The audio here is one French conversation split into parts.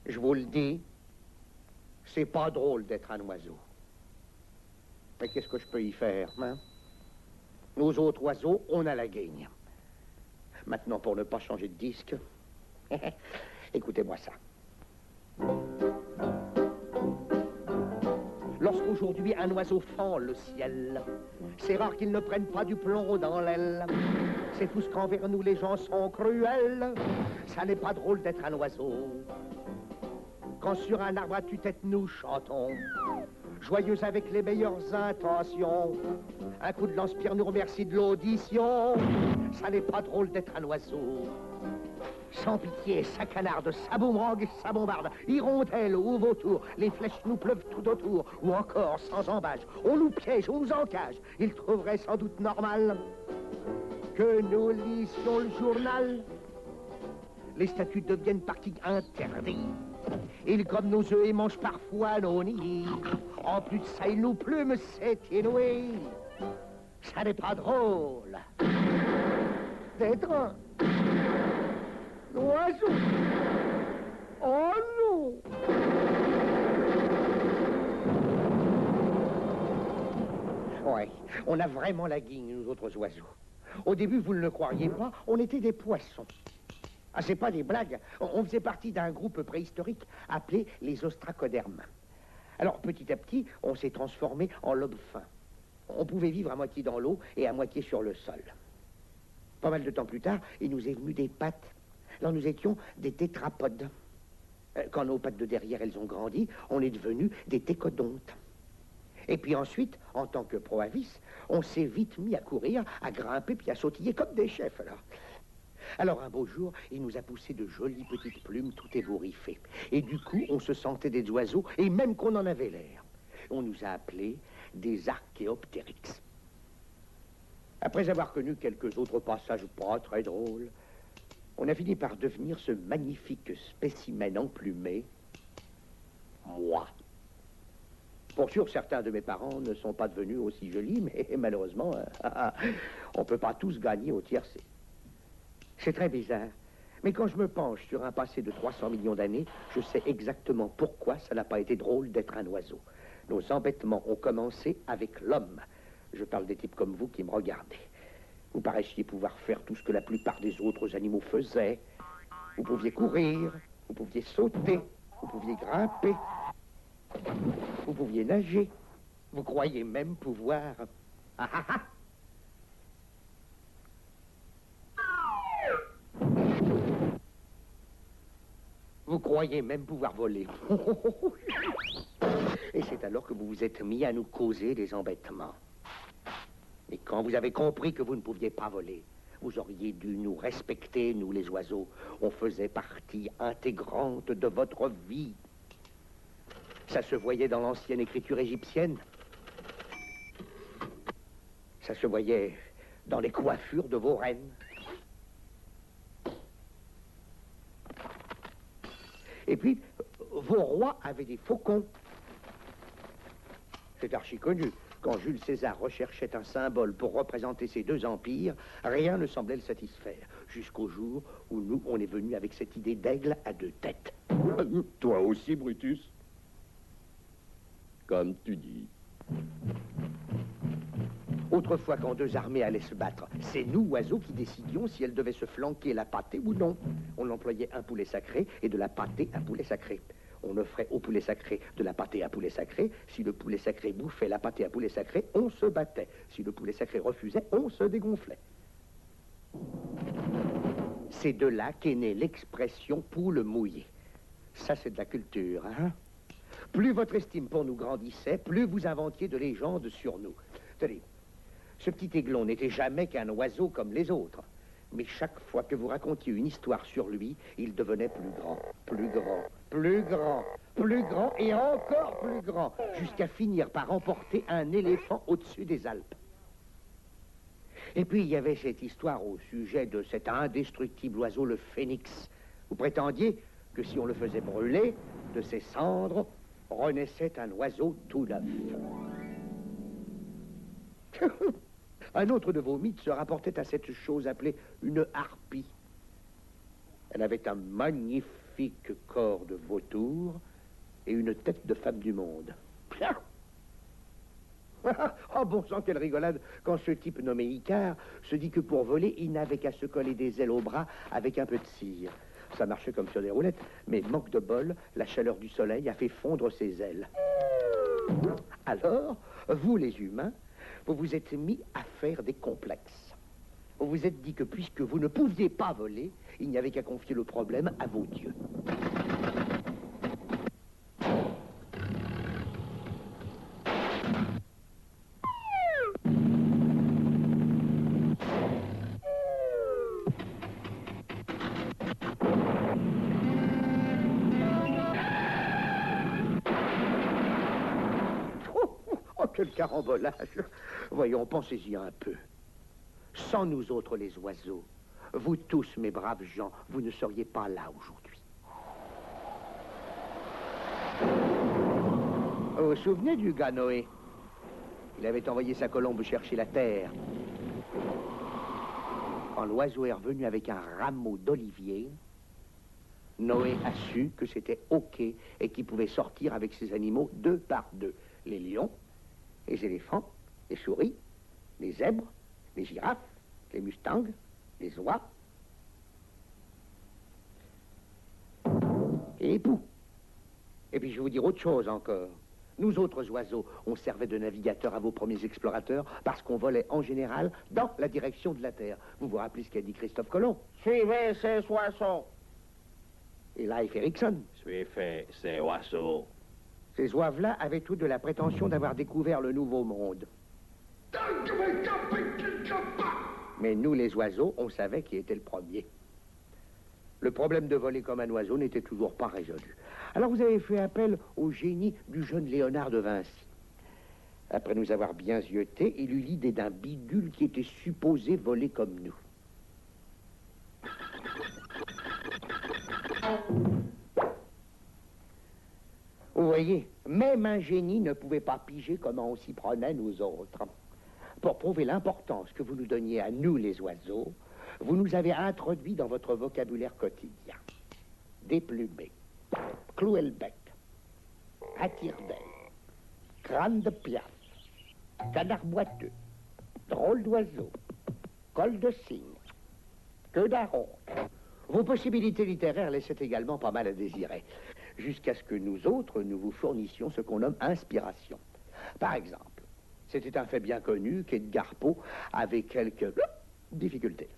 Je vous le dis, c'est pas drôle d'être un oiseau. Mais qu'est-ce que je peux y faire, hein? Nous autres oiseaux, on a la gagne. Maintenant, pour ne pas changer de disque, écoutez-moi ça. Lorsqu'aujourd'hui un oiseau fend le ciel, c'est rare qu'il ne prenne pas du plomb dans l'aile. C'est tout ce qu'envers nous les gens sont cruels. Ça n'est pas drôle d'être un oiseau. Quand sur un arbre à tue-tête nous chantons, joyeux avec les meilleures intentions, un coup de lance-pierre nous remercie de l'audition. Ça n'est pas drôle d'être un oiseau. Sans pitié, sa canarde, sa boomerang, sa bombarde, hirondelle ou vautour, les flèches nous pleuvent tout autour, ou encore sans embâche, on nous piège, on nous encage. Il trouverait sans doute normal que nous lisions le journal. Les statues deviennent partie interdite. Ils gomment nos œufs et mangent parfois nos nids. En plus de ça, ils nous plument, c'est inouï. Ça n'est pas drôle d'être un oiseau. Oh non! Ouais, on a vraiment la guigne, nous autres oiseaux. Au début, vous ne le croiriez pas, on était des poissons. Ah, c'est pas des blagues. On faisait partie d'un groupe préhistorique appelé les ostracodermes. Alors, petit à petit, on s'est transformé en lobes fins. On pouvait vivre à moitié dans l'eau et à moitié sur le sol. Pas mal de temps plus tard, il nous est venu des pattes. Alors, nous étions des tétrapodes. Quand nos pattes de derrière, elles ont grandi, on est devenus des técodontes. Et puis ensuite, en tant que proavis, on s'est vite mis à courir, à grimper, puis à sautiller comme des chefs, alors. Alors, un beau jour, il nous a poussé de jolies petites plumes tout ébouriffées. Et du coup, on se sentait des oiseaux, et même qu'on en avait l'air. On nous a appelés des Archéoptéryx. Après avoir connu quelques autres passages pas très drôles, on a fini par devenir ce magnifique spécimen emplumé, moi. Pour sûr, certains de mes parents ne sont pas devenus aussi jolis, mais malheureusement, on ne peut pas tous gagner au tiercé. C'est très bizarre, mais quand je me penche sur un passé de 300 millions d'années, je sais exactement pourquoi ça n'a pas été drôle d'être un oiseau. Nos embêtements ont commencé avec l'homme. Je parle des types comme vous qui me regardez. Vous paraissiez pouvoir faire tout ce que la plupart des autres animaux faisaient. Vous pouviez courir, vous pouviez sauter, vous pouviez grimper, vous pouviez nager. Vous croyez même pouvoir... Ah, ah, ah. Vous croyez même pouvoir voler. Et c'est alors que vous vous êtes mis à nous causer des embêtements. Et quand vous avez compris que vous ne pouviez pas voler, vous auriez dû nous respecter, nous les oiseaux. On faisait partie intégrante de votre vie. Ça se voyait dans l'ancienne écriture égyptienne. Ça se voyait dans les coiffures de vos reines. Et puis, vos rois avaient des faucons. C'est archi connu. Quand Jules César recherchait un symbole pour représenter ses deux empires, rien ne semblait le satisfaire. Jusqu'au jour où nous, on est venus avec cette idée d'aigle à deux têtes. Toi aussi, Brutus. Comme tu dis. Autrefois, quand deux armées allaient se battre, c'est nous, oiseaux, qui décidions si elles devaient se flanquer la pâtée ou non. On employait un poulet sacré et de la pâtée à poulet sacré. On offrait au poulet sacré de la pâtée à poulet sacré. Si le poulet sacré bouffait la pâtée à poulet sacré, on se battait. Si le poulet sacré refusait, on se dégonflait. C'est de là qu'est née l'expression poule mouillée. Ça, c'est de la culture, hein? Plus votre estime pour nous grandissait, plus vous inventiez de légendes sur nous. Tenez, ce petit aiglon n'était jamais qu'un oiseau comme les autres. Mais chaque fois que vous racontiez une histoire sur lui, il devenait plus grand, plus grand, plus grand, plus grand et encore plus grand, jusqu'à finir par emporter un éléphant au-dessus des Alpes. Et puis il y avait cette histoire au sujet de cet indestructible oiseau, le phénix. Vous prétendiez que si on le faisait brûler, de ses cendres renaissait un oiseau tout neuf. Un autre de vos mythes se rapportait à cette chose appelée une harpie. Elle avait un magnifique magnifique corps de vautour et une tête de femme du monde. Oh bon sang, quelle rigolade quand ce type nommé Icare se dit que pour voler, il n'avait qu'à se coller des ailes au bras avec un peu de cire. Ça marchait comme sur des roulettes, mais manque de bol, la chaleur du soleil a fait fondre ses ailes. Alors, vous les humains, vous vous êtes mis à faire des complexes. Vous vous êtes dit que puisque vous ne pouviez pas voler, il n'y avait qu'à confier le problème à vos dieux. Oh, quel carambolage! Voyons, pensez-y un peu. Sans nous autres, les oiseaux, vous tous, mes braves gens, vous ne seriez pas là aujourd'hui. Vous vous souvenez du gars Noé? Il avait envoyé sa colombe chercher la terre. Quand l'oiseau est revenu avec un rameau d'olivier, Noé a su que c'était OK et qu'il pouvait sortir avec ses animaux 2 par 2. Les lions, les éléphants, les souris, les zèbres, les girafes, les mustangs, les oies et les poux. Et puis je vais vous dire autre chose encore. Nous autres oiseaux, on servait de navigateurs à vos premiers explorateurs parce qu'on volait en général dans la direction de la Terre. Vous vous rappelez ce qu'a dit Christophe Colomb? Suivez ces oiseaux. Et Leif Erikson. Suivez ces oiseaux. Ces oives-là avaient toutes de la prétention d'avoir découvert le nouveau monde. Mais nous, les oiseaux, on savait qui était le premier. Le problème de voler comme un oiseau n'était toujours pas résolu. Alors vous avez fait appel au génie du jeune Léonard de Vinci. Après nous avoir bien zioté, il eut l'idée d'un bidule qui était supposé voler comme nous. Vous voyez, même un génie ne pouvait pas piger comment on s'y prenait nous autres. Pour prouver l'importance que vous nous donniez à nous, les oiseaux, vous nous avez introduit dans votre vocabulaire quotidien. Déplumé, clouer le bec, attire-d'aile, crâne de piaf, canard boiteux, drôle d'oiseau, col de cygne, queue d'aronde. Vos possibilités littéraires laissaient également pas mal à désirer, jusqu'à ce que nous autres, nous vous fournissions ce qu'on nomme inspiration. Par exemple, c'était un fait bien connu qu'Edgar Poe avait quelques difficultés,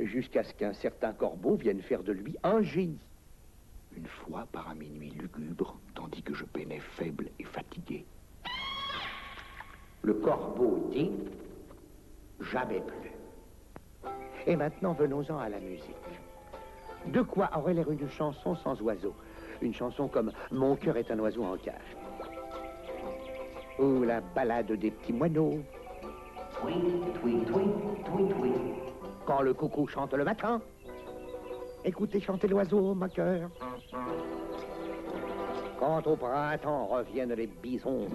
jusqu'à ce qu'un certain corbeau vienne faire de lui un génie. Une fois, par un minuit lugubre, tandis que je peinais faible et fatigué, le corbeau dit « Jamais plus ». Et maintenant, venons-en à la musique. De quoi aurait l'air une chanson sans oiseau? Une chanson comme « Mon cœur est un oiseau en cage ». Ou la ballade des petits moineaux. Tweet, tweet, tweet, tweet, tweet. Quand le coucou chante le matin. Écoutez chanter l'oiseau, ma cœur. Quand au printemps reviennent les bisons.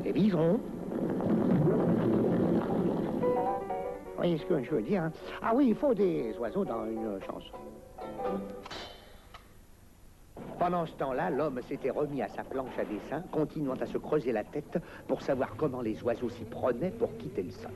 Les bisons? Vous voyez ce que je veux dire, hein? Ah oui, il faut des oiseaux dans une chanson. Pendant ce temps-là, l'homme s'était remis à sa planche à dessin, continuant à se creuser la tête pour savoir comment les oiseaux s'y prenaient pour quitter le sol.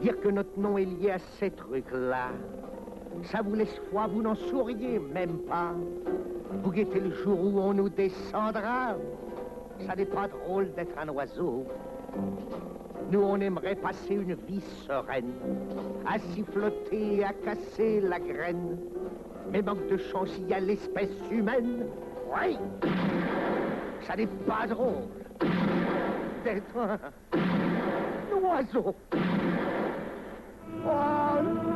Dire que notre nom est lié à ces trucs-là, ça vous laisse froid, vous n'en souriez même pas. Vous guettez le jour où on nous descendra. Ça n'est pas drôle d'être un oiseau. Nous, on aimerait passer une vie sereine, à siffloter et à casser la graine. Mais manque de chance, il y a l'espèce humaine. Oui, ça n'est pas drôle d'être un oiseau. Oh non!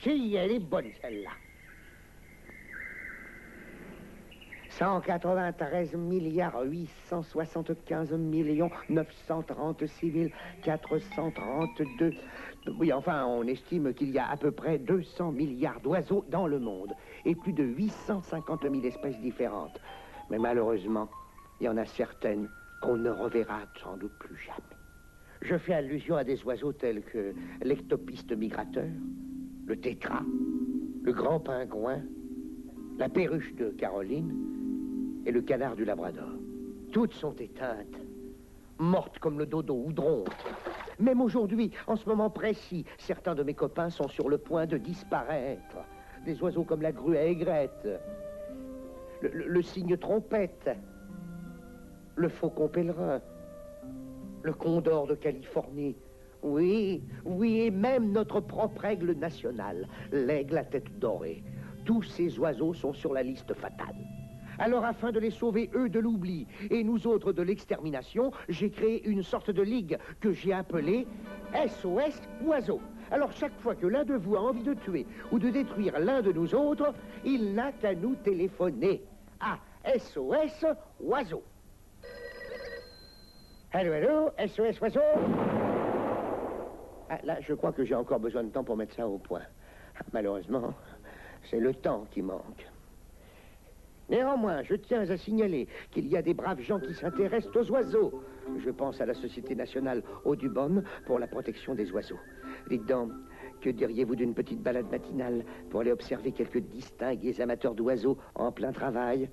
Si, elle est bonne, celle-là. 193 milliards 875 millions 936 432. Oui, enfin, on estime qu'il y a à peu près 200 milliards d'oiseaux dans le monde et plus de 850 000 espèces différentes. Mais malheureusement, il y en a certaines qu'on ne reverra sans doute plus jamais. Je fais allusion à des oiseaux tels que l'ectopiste migrateur, le tétras, le grand pingouin, la perruche de Caroline et le canard du Labrador. Toutes sont éteintes, mortes comme le dodo ou drontes. Même aujourd'hui, en ce moment précis, certains de mes copains sont sur le point de disparaître. Des oiseaux comme la grue à aigrette, le cygne trompette, le faucon pèlerin, le condor de Californie. Oui, oui, et même notre propre aigle national, l'aigle à tête dorée. Tous ces oiseaux sont sur la liste fatale. Alors, afin de les sauver, eux, de l'oubli, et nous autres de l'extermination, j'ai créé une sorte de ligue que j'ai appelée SOS Oiseaux. Alors, chaque fois que l'un de vous a envie de tuer ou de détruire l'un de nous autres, il n'a qu'à nous téléphoner à SOS Oiseaux. Allô, allô, SOS Oiseaux? Ah, là, je crois que j'ai encore besoin de temps pour mettre ça au point. Malheureusement, c'est le temps qui manque. Néanmoins, je tiens à signaler qu'il y a des braves gens qui s'intéressent aux oiseaux. Je pense à la Société nationale Audubon pour la protection des oiseaux. Dites donc, que diriez-vous d'une petite balade matinale pour aller observer quelques distingués amateurs d'oiseaux en plein travail?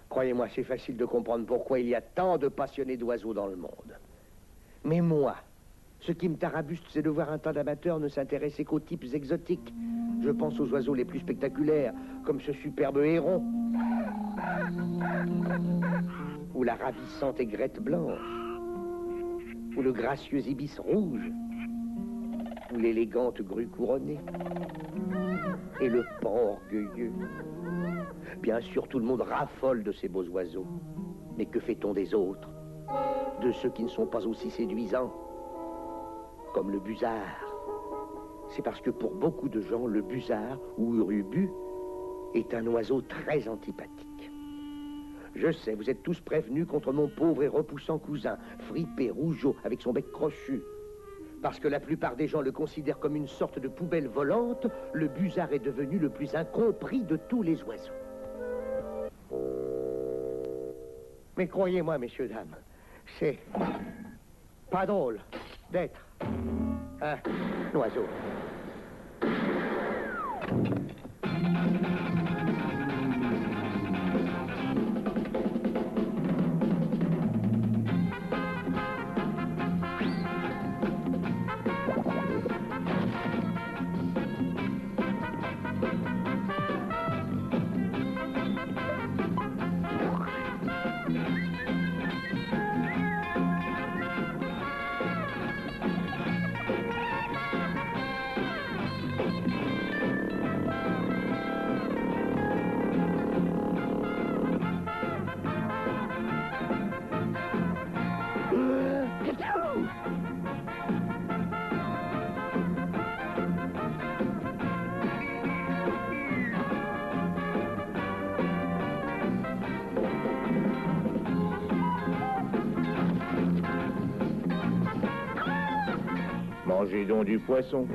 Croyez-moi, c'est facile de comprendre pourquoi il y a tant de passionnés d'oiseaux dans le monde. Mais moi, ce qui me tarabuste, c'est de voir un tas d'amateurs ne s'intéresser qu'aux types exotiques. Je pense aux oiseaux les plus spectaculaires, comme ce superbe héron, ou la ravissante aigrette blanche, ou le gracieux ibis rouge, ou l'élégante grue couronnée, et le paon orgueilleux. Bien sûr, tout le monde raffole de ces beaux oiseaux. Mais que fait-on des autres? De ceux qui ne sont pas aussi séduisants? Comme le busard. C'est parce que pour beaucoup de gens, le busard, ou urubu, est un oiseau très antipathique. Je sais, vous êtes tous prévenus contre mon pauvre et repoussant cousin, fripé, rougeau, avec son bec crochu. Parce que la plupart des gens le considèrent comme une sorte de poubelle volante, le busard est devenu le plus incompris de tous les oiseaux. Mais croyez-moi, messieurs, dames, c'est pas drôle d'être un oiseau. Mangez donc du poisson.